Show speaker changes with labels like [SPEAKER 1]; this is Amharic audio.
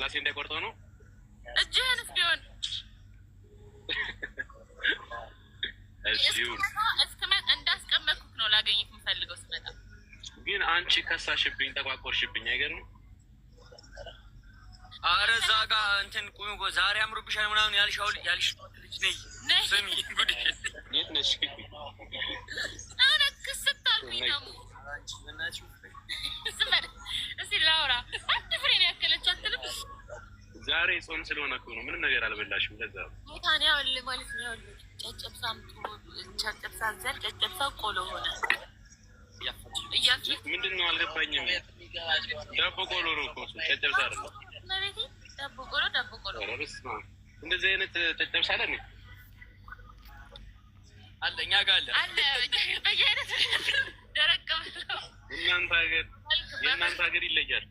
[SPEAKER 1] ምላሴ እንዳይቆርጠው ነው።
[SPEAKER 2] እጅህንስ ቢሆን እንዳስቀመጥኩት ነው ላገኘህ የምፈልገው ስመጣ።
[SPEAKER 1] ግን አንቺ ከሳሽብኝ፣ ተቋቆርሽብኝ። አይገርም?
[SPEAKER 3] ኧረ እዛ ጋ እንትን ቁሚ እኮ ዛሬ አምሮብሻል ምናምን ያልሽው ልጅ ነይ ስሚ ጉድሽ
[SPEAKER 1] የት ነሽ?
[SPEAKER 2] አረ ክስት አልኩኝ ደግሞ እስኪ ላውራ። አንድ ፍሬ ነው ያከለችው አትልም?
[SPEAKER 1] ዛሬ ጾም ስለሆነ እኮ ነው። ምንም ነገር አልበላሽም። ለዛ ነው
[SPEAKER 2] ታዲያ ያው ማለት ነው። ጨጨብሳ ዘል ጨጨብሳ ቆሎ ሆነ።
[SPEAKER 1] ምንድን ነው አልገባኝም። ዳቦ ቆሎ ነው እኮ ጨጨብሳ አይደለም።
[SPEAKER 2] መቤቴ ዳቦ ቆሎ ዳቦ ቆሎ።
[SPEAKER 1] ኧረ በስመ አብ! እንደዚህ አይነት ጨጨብሳ አለ ነው
[SPEAKER 3] አለ እኛ ጋር
[SPEAKER 2] አለ በየአይነት ደረቅ ብለው።
[SPEAKER 1] እናንተ ሀገር የእናንተ ሀገር ይለያል።